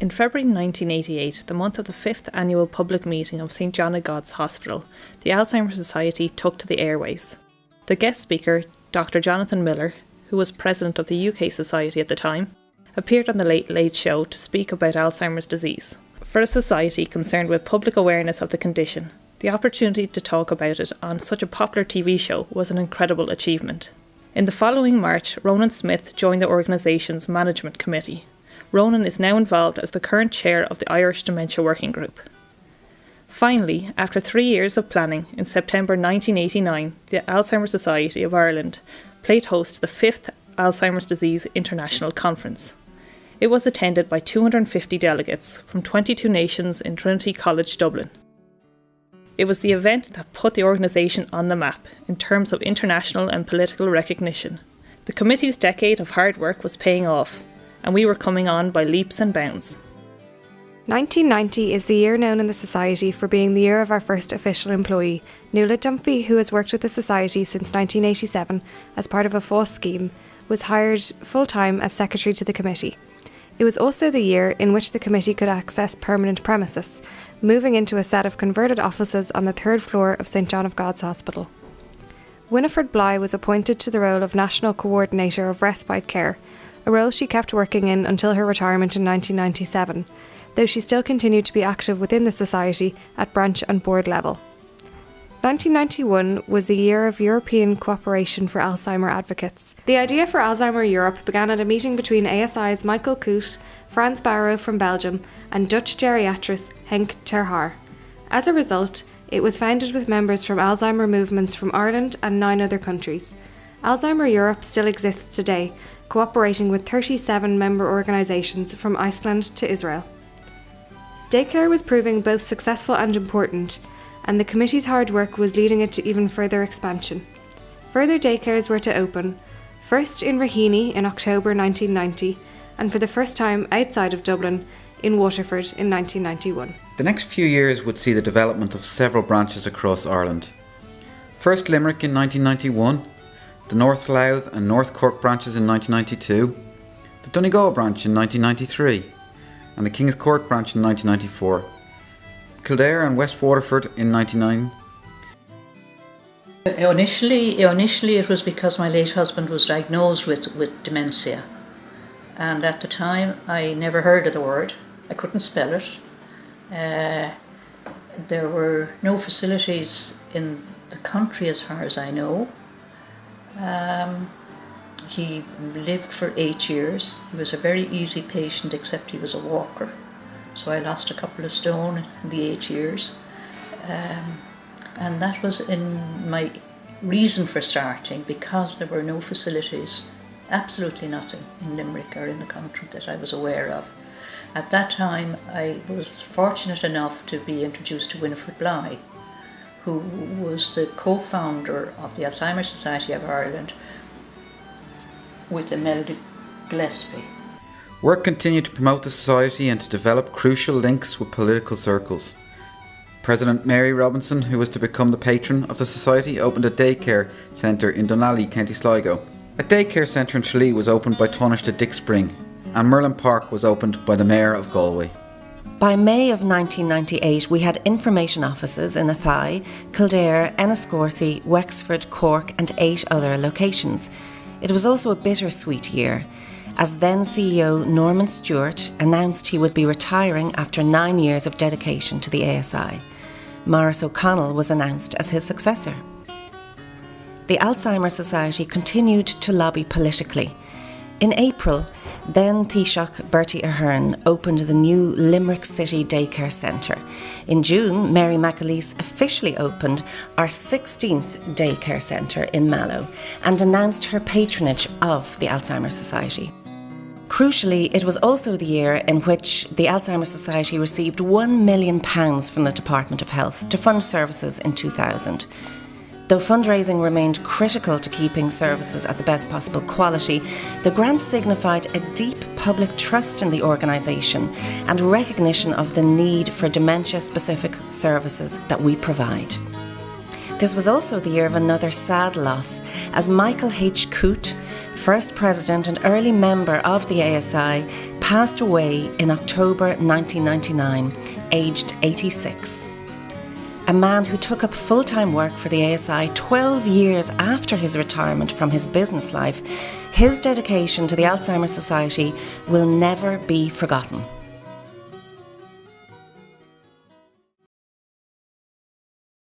In February 1988, the month of the 5th annual public meeting of St John of God's Hospital, the Alzheimer Society took to the airwaves. The guest speaker, Dr. Jonathan Miller, who was president of the UK Society at the time, appeared on the Late Late Show to speak about Alzheimer's disease. For a society concerned with public awareness of the condition, the opportunity to talk about it on such a popular TV show was an incredible achievement. In the following March, Ronan Smith joined the organisation's management committee. Ronan is now involved as the current chair of the Irish Dementia Working Group. Finally, after 3 years of planning, in September 1989, the Alzheimer Society of Ireland played host to the 5th Alzheimer's Disease International Conference. It was attended by 250 delegates from 22 nations in Trinity College, Dublin. It was the event that put the organisation on the map in terms of international and political recognition. The committee's decade of hard work was paying off, and we were coming on by leaps and bounds. 1990 is the year known in the Society for being the year of our first official employee, Nuala Dunphy, who has worked with the Society since 1987 as part of a FOSS scheme, was hired full-time as secretary to the committee. It was also the year in which the committee could access permanent premises, moving into a set of converted offices on the 3rd floor of St John of God's Hospital. Winifred Bligh was appointed to the role of National Coordinator of Respite Care, a role she kept working in until her retirement in 1997, though she still continued to be active within the Society at branch and board level. 1991 was the year of European cooperation for Alzheimer advocates. The idea for Alzheimer Europe began at a meeting between ASI's Michael Coote, Frans Barrow from Belgium, and Dutch geriatrist Henk ter Haar. As a result, it was founded with members from Alzheimer movements from Ireland and 9 other countries. Alzheimer Europe still exists today, cooperating with 37 member organisations from Iceland to Israel. Daycare was proving both successful and important, and the committee's hard work was leading it to even further expansion. Further daycares were to open, first in Raheny in October 1990, and for the first time outside of Dublin, in Waterford in 1991. The next few years would see the development of several branches across Ireland. First Limerick in 1991, the North Louth and North Cork branches in 1992, the Donegal branch in 1993, and the King's Court branch in 1994, Kildare and West Waterford in 1999. Initially it was because my late husband was diagnosed with dementia, and at the time I never heard of the word. I couldn't spell it. There were no facilities in the country as far as I know. He lived for 8 years. He was a very easy patient, except he was a walker. So I lost a couple of stone in the 8 years. And that was in my reason for starting, because there were no facilities, absolutely nothing in Limerick or in the country that I was aware of. At that time, I was fortunate enough to be introduced to Winifred Bligh, who was the co-founder of the Alzheimer Society of Ireland with Imelda Gillespie. Work continued to promote the society and to develop crucial links with political circles. President Mary Robinson, who was to become the patron of the society, opened a daycare centre in Dunalley, County Sligo. A daycare centre in Tralee was opened by Taoiseach Dick Spring, and Merlin Park was opened by the Mayor of Galway. By May of 1998, we had information offices in Athy, Kildare, Enniscorthy, Wexford, Cork and 8 other locations. It was also a bittersweet year, as then CEO Norman Stewart announced he would be retiring after 9 years of dedication to the ASI. Maurice O'Connell was announced as his successor. The Alzheimer Society continued to lobby politically. In April, then Taoiseach Bertie Ahern opened the new Limerick City Daycare Centre. In June, Mary McAleese officially opened our 16th daycare centre in Mallow and announced her patronage of the Alzheimer Society. Crucially, it was also the year in which the Alzheimer Society received £1 million from the Department of Health to fund services in 2000. Though fundraising remained critical to keeping services at the best possible quality, the grant signified a deep public trust in the organisation and recognition of the need for dementia-specific services that we provide. This was also the year of another sad loss, as Michael H. Coote, first president and early member of the ASI, passed away in October 1999, aged 86. A man who took up full-time work for the ASI 12 years after his retirement from his business life, his dedication to the Alzheimer Society will never be forgotten.